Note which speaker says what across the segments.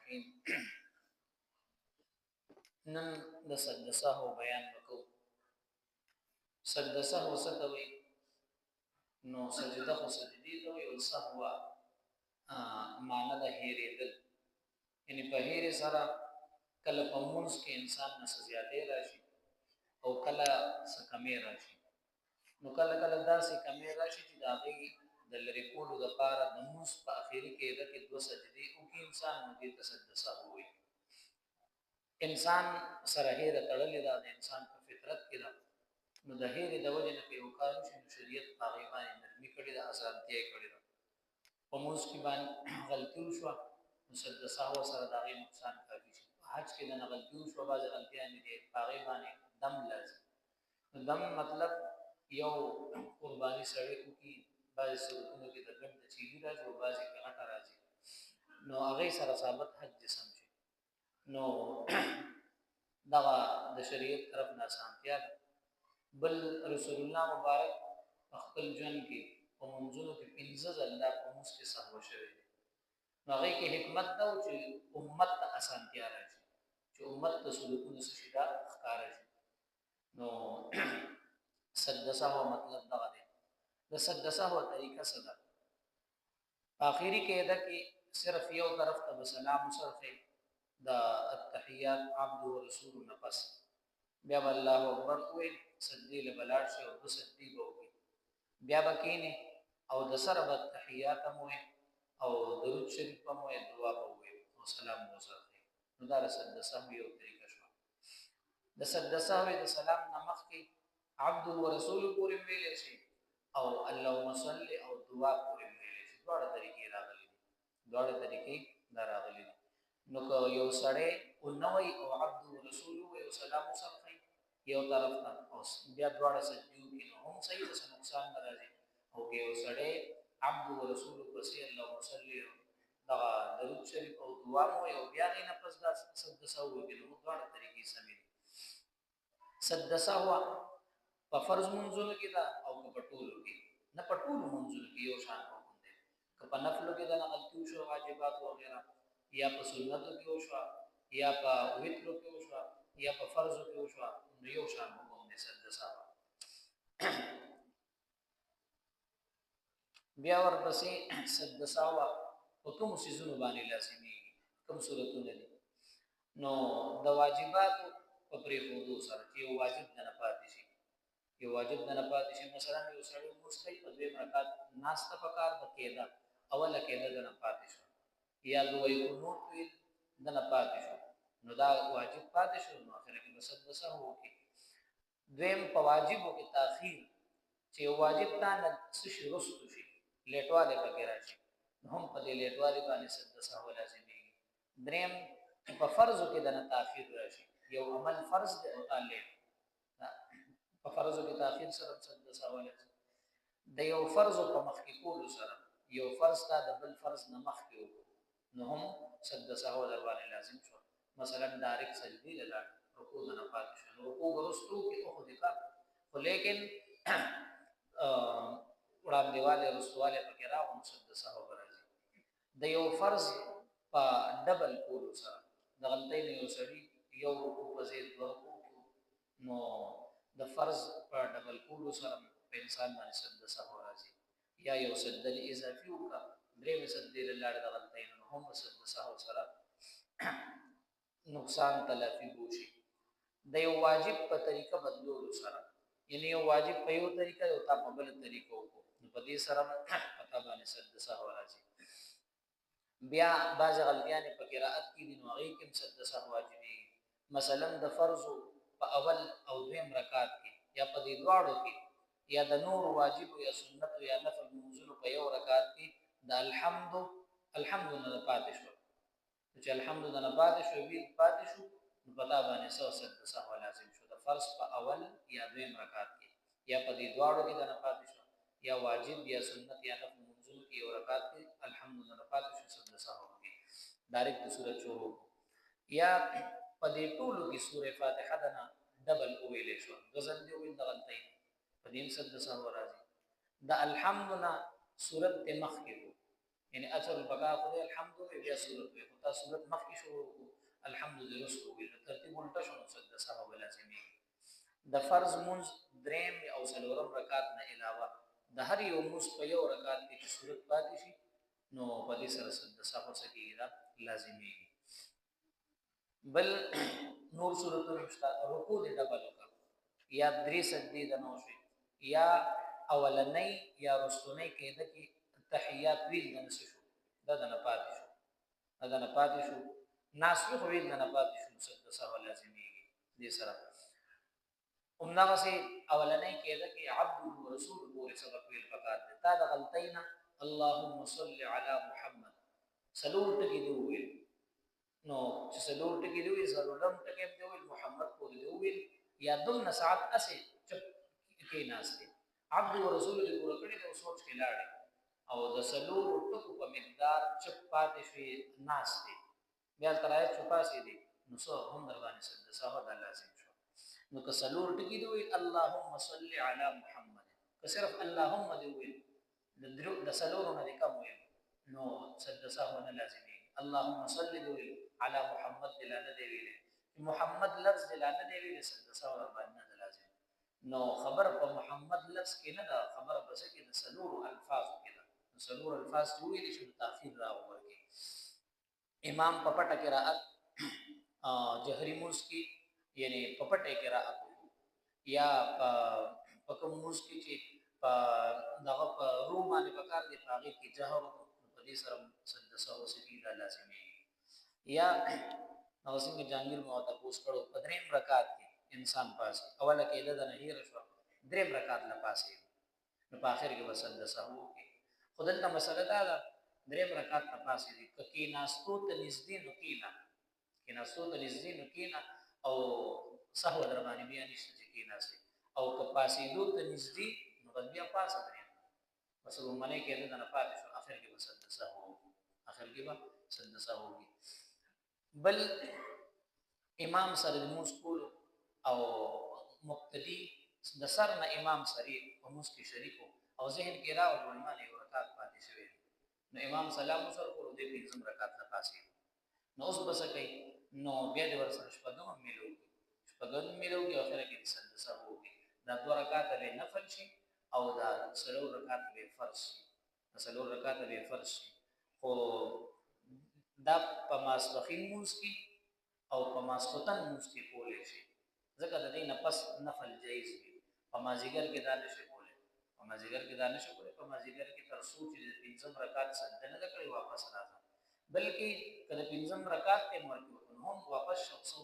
Speaker 1: الرحیم. نن د سجده سهو بیان وکړو. سجده سهو څه ته وایي؟ نو سجده خو سجدي ته وایي او سهو معنی د هېرېدل، یعنې په هېرې سره کله په مونځ کې انسان نه څه زیاتې راشي او کله څه کمې راشي. نو کله کله داسې کمې راشي چې د هغې د لرې کولو دپاره د مونځ په اخري قاعده کې دوه سجدې وکړي انسان، نو دې ته سجده سهو وایي. انسان سره هېره تړلې ده، د انسان په فطرت کې ده، نو د هېرې د وجې نه که یو کار وشي نو شریعت په هغې باندې نرمي کړې ده، اسانتیا یې کړې ده. په مونځ کې باندې غلطي وشوه نو سجده سهو سره د هغې نقصان کافي شي. په حج کې دنه غلطي وشوه، بعضې غلطیانې دي په هغې باندې دم لازم. نو دم مطلب یو قرباني سړی وکړي، بعضې صورتونو کې د ګډ د چیلي راځي او بعضې کې غټه راځي، نو هغې سره ثابت حج جسم شي. نو دغه د شریعت طرف نه اسانتیا ده. بل رسول الله مبارک په خپل ژوند کې په منځونو کې 15 ځله په مونځ کې سهو شوی دی. نو هغې کې حکمت ده چې امت ته اسانتیا راشي، چې امت ته سلوکونه څه شي دا ښکاره شي. نو سجده سهو مطلب دغه دی. د سجده سهو طریقه څه ده؟ په آخري قاعده کې صرف یو طرف ته به سلام وصرفئ، د التحیات عبد و رسول نفس، بیا به الله اکبر ووایي، سجدې له به لاړ شي او دوه سجدې به وکړي، بیا به کښېنې او د سره به تحیات هم ووایي او درود شریف هم ووایي، دعا به ووایي او سلام به وصرفئ. نو دا د سجده سهو یو طریقه شوه. د سجده سهو د سلام نه مخکې عبد و رسول پورې ویلی شي او اللهم صل او دعا پورې ویلی شي. دواړه طریقې راغلي دي، دواړه طریقې دا راغلي دي. نو که یو سړی ونوی او عبد و رسول ووایي او سلام وصرفئ یو طرف ته او بیا دواړه سجدې وکړي نو هم صحیح ده، څه نقصان نه راځي. او که یو سړی عبد و رسول پسې اللهم صل دغه درود شریف او دعا مو ووایي او بیا هغې نه پس دا سجده سهو وکړي نو دواړه طریقې سمې دي. سجده سهو په فرض منځونو کې ده او که په ټولو کې، نه په ټولو منځونو کې یو شان حکم دی. که په نفلو کې دنه غلطي وشوه، واجبات وغیره، یا په سنتو کې وشوه، یا په وترو کې وشوه، یا په فرضو کې وشوه، نو یو شان حکم دی سجده سهو. بیا ورپسې سجده سهو په کومو څیزونو باندې لازمېږي، کوم صورتونه دي؟ نو د واجباتو په پرېښودو سره چې یو واجب دنه پاتې شي، یو واجب دنه پاتې شي، مثلا یو سړی لمونځ کوي په دویم رکعت ناسته پکار ده، قاعده اوله قاعده دنه پاتې شوه، یا دوی قنوت ویل دنه پاتې شو، نو دا واجب پاتې شو، نو اخره کې به سجده سهو وکړي. دویم په واجبو کې تاخیر، چې یو واجب تا نه څه شي رستو شي، لیټوالی پکې راشي، نو هم په دې لیټوالي باندې سجده سهو لازمېږي. دریم په فرضو کې دنه تاخیر راشي، یو عمل فرض دی او تا لیټ، په فرضو کې تاخیر سره سجده سهو لازم. د یو فرضو په مخکې کولو سره یو فرض تا د بل فرض نه مخکې وکړو نو هم سجده سهو در باندې لازم شو. مثلا ډایرکټ سجدې له لاړ رکوع نه پاتې شو، نو رکوع به وروستو وکړي خو دې کار، خو لیکن وړاندېوالی رستوالی پکې راغی نو سجده سهو به راځي. د یو فرض په ډبل کولو سره د غلطۍ نه یو سړي یو رکوع په ځای دوه رکوع کړو، نو د فرض په ډبل کولو سره په انسان باندې سجده سهو راځي. یا یو سجده اضافي وکړه، درېیمې سجدې له لاړې د غلطۍ نه، نو هم په سجده سهو سره نقصان تلافي وشي. د یو واجب په طریقه بدلولو سره، یعنی یو واجب په یو طریقه یو تا په بله طریقه وکړو، نو په دې سره په تا باندې سجده سهو راځي. بیا بعضې غلطیانې په قرائت کې دي، نو هغې کې هم سجده سهو واجبېږي. مثلا د فرضو په اول او دویم رکعت کې یا په دې دواړو کې، یا د نور واجب یا سنت یا نفل منځونو په یو رکعت کې د الحمد نه پاتې شو، چې الحمد نه پاتې شو ویل پاتې شو، نو په تا باندې سجده سهو لازم شو. د فرض په اول یا دویم رکعت کې یا په دې دواړو کې نه پاتې شو، یا واجب یا سنت یا نفل منځونو کې یو رکعت کې الحمد نه پاتې شو، سجده سهو کې ډایرکټ د سورت شروع، یا په دې ټولو کې سورې فاتحه دنه ډبل وویلی شو، دوه ځل دې وویل د غلطۍ، په دې هم سجده سهو راځي. د الحمد نه سورت ته مخکې وو، یعنی اثر البقاء خو الحمد بیا صورت وي خو تا صورت مخکې شروع الحمد رسول وي ترتیب الټه شنو سجده سهو لازمي د فرض منځ دریم او څلورم رکعات نه علاوه د هر یو منځ په یو رکعات کې چې صورت پاتې شي نو په دې سره سجده سهو سکیږي دا لازمي بل نور صورتونه مشتا رکوع دې ډبل وکړه یا درې سجدي د نو شي یا اولنۍ یا رستنۍ کې د کې تحیات ویل د نشو دا د نه پاتې شو دا نه پاتې شو ناسخ ویل د نه پاتې شو سجده سهو لازمي دي سره همدغه سي اولنۍ کې د کې عبد ورسول پورې سبق ویل پکار دي دا د غلطینا اللهم صل علی محمد سلوټ کې دی ویل نو چې سلوټ کې دی ویل سلوټم ټکي دی ویل محمد پورې دی ویل یا دم ساعت اسه چپ کې ناشته عبد ورسول دې پورې کړی ته سوچ کې لاړ او د سلوټ ټکو په مقدار چپ پاتې شي ناشته بیا ترای چپا سي دي نو سو هم در باندې سجده سهو د لازم شو نو که سلوټ کې دی ویل اللهم صل علی محمد که صرف اللهم دی ویل د سلوټ نه کم ویل نو سجده سهو نه لازمي اللهم صل على محمد دلاله دی ویل محمد لفظ دلاله دی ویل سجده سهو باندې لازم نو خبر په محمد لفظ کې نه دا خبر بس کې د سلوټ الفاظ کې دا سلوټ الفاظ ویل شي تاخير راوړي امام په پټه قرات جهري موس کی یعنی په پټه قرات یا په کوم موس کی چې په دغه په روم باندې پکار دی هغه کې جهر په دې سره سجده سهو سکیدا لازمي یا هغه څنګه جانګیر مو تاسو کړو په دریم رکعات کې انسان پاس اوله کې د نه هیر شو دریم رکعات نه پاسې نو په اخر کې سجده سهو کې خدای ته مسله دا دریم رکعات نه پاسې دي کې ناستو ته نږدې نو کینا کې ناستو ته نږدې نو کینا او سهو در باندې بیا نشته کې ناسي او که پاسې دوه ته نږدې نو بیا پاسه دریم پس ومنه کې د نه پاتې شو اخر کې سجده سهو اخر کې سجده سهو بل امام سره د موسکول او مقتدی د سر نه امام سره په موسکی شریکو او ذهن کې راو ولمانه یو رکعت پاتې شوی نو امام سلام سره کول د پنځم رکعت نه پاسې نو اوس بس کوي نو بیا د ورسره شپږم ملو کې اخر کې سجده سهو دا دوه رکعات له نفل شي او دا سلو رکعات به فرض شي سلو رکعات به فرض شي خو دا په ماسخین موس کی او په ماسختن موس کی کولې شي ځکه د دې نه پس نفل جایز دی په مازیګر کې دا نشي کولای په مازیګر کې تر سوچ دې پنځم رکعات سجده نه کړی واپس راځه بلکې کله پنځم رکعات ته مرکو هم واپس شخصو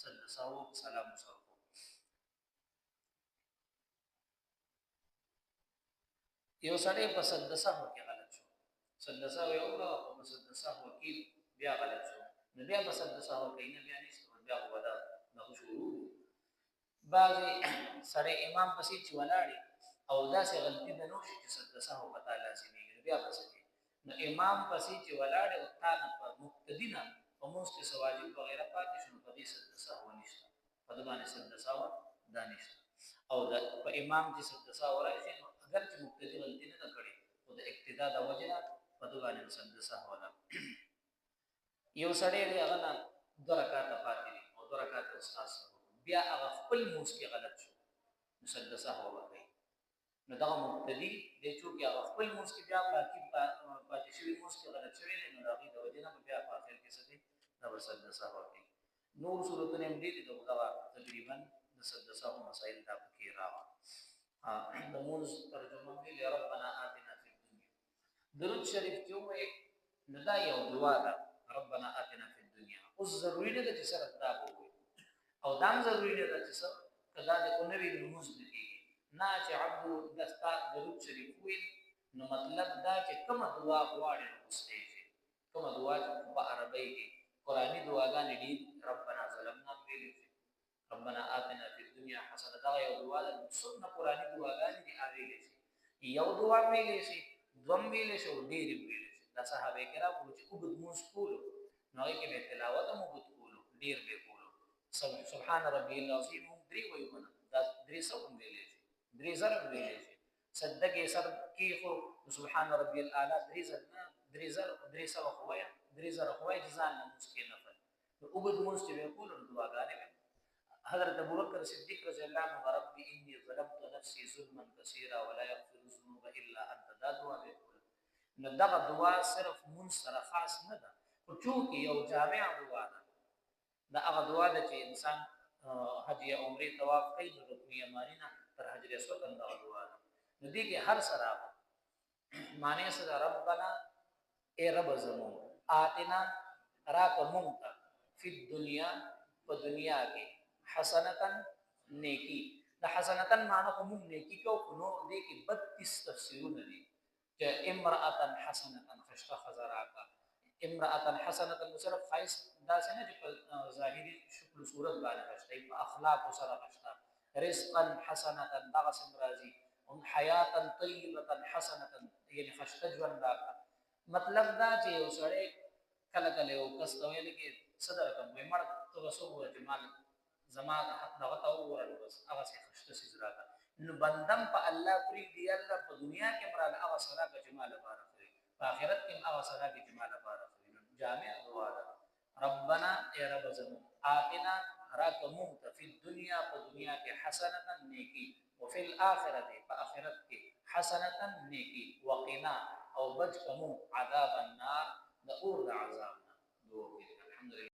Speaker 1: سجده سهو سلام سره یو سړی په سجده سهو کې غلط شو سجده سهو یو په سجده سهو کې بیا غلط شو نو بیا په سجده سهو کې نه بیا نشته بیا ودا د شروع بعضی سړی امام پسې چې ولاړی او داسې غلطي د نو شي چې سجده سهو پتا لازمي بیا پسې نو امام پسې چې ولاړی او تا نه په مقتدینا په موږ کې سواجب وغیرہ پاتې شنو په دې سجده سهو نشته په دې باندې سجده سهو دانشته او د په امام چې سجده سهو راځي اگر چې مقتدی غلطي نه کړي او د اقتدا د وجه په دې باندې سجده سهو نه یو سړی دی هغه نه دوه رکعات پاتې دي او دوه رکعات استاد بیا هغه خپل موس کې غلط شو سجده سهو وکړي نو دا مقتدی د چې هغه خپل موس کې بیا باقي پاتې شوی موس کې غلط شوی نو هغه د وجه نه بیا په اخر کې څه دا سجده سهو کوي نور صورتونه هم دي دا تقریبا د سجده سهو مسائل دا پکې راوړل د موږ ترجمه دی ربنا آتنا فی الدنیا درود شریف چې وې نه دا یو دعا ده ربنا آتنا فی الدنیا اوس ضروری نه ده چې سره دا وي او دا ضروری نه ده چې سره کدا د اونوي د موږ دي نه چې عبد دستا درود شریف وې نو مطلب دا چې کومه دعا غواړي اوسې کومه دعا په عربی کې قرآنی دعاګانې دي ربنا ظلمنا ویل ربنا آتنا فی الدنیا حسنه دا یو دعا ده څنګه قرآنی دعاګانې دي اړیلې شي یو دعا ویلې شي دوم ویلې شي ډېر ویلې شي دا صحابه کرام چې وګد موږ کولو نو کې به تلاوت مو وګد کولو ډېر به کولو سبحان ربی العظیم درې ویونه دا درې سو ویلې شي درې زره ویلې شي صدقه سر کې خو سبحان ربی الاعلى درې زره درې سوه خو وایه 3000 خو وایه چې ځان نه لمونځ کې نفل نو اوږد لمونځ چې به یې کولو نو دعاګانې به حضرت ابوبکر صدیق رضی الله عنه رب انی ظلمت نفسي ظلما كثيرا ولا يغفر الذنوب الا انت دا دعا به نو دغه دعا صرف مونږ سره خاص نه ده خو چونکې یو جامع دعا ده دا هغه دعا ده چې انسان حج یا عمرې طواف کوي د رکن یمانی نه تر حجر اسود دغه دعا ده نو دې کې هر سره معنی سره ربنا اے رب زمون آتنا راک مونږ فی الدنیا په دنیا کې حسنتن نیکی د حسنتن معنی کوم نیکی کو نو دې کې 32 تفسیرونه دي چې امرأتن حسنتن خشخ خزراکا امرأتن حسنتن صرف خاص دا څنګه چې ظاهری شکل صورت باندې راځي په اخلاق سره راځي رزقا حسنتن دا سم راځي هم حیاتا طیبه حسنتن یعنی خشخ ژوند دا مطلب دا چې یو سړی کله کله یو کس ویل کې صدر کوم مړ تو وسو جمال زما دغه ته وګورل بس هغه څه خشته سي زراګه نو بندم په الله پری دی الله په دنیا کې مراد هغه سره په جمال بار کوي په آخرت کې هغه سره په جمال بار کوي جامع دعا ده ربنا اے رب زمون آتنا راکمو فی الدنیا په دنیا کې حسنه نیکی وفي الاخره په آخرت کې حسنه نیکی وقنا او بچ کمو عذاب النار د اور د عذاب نه الحمدلله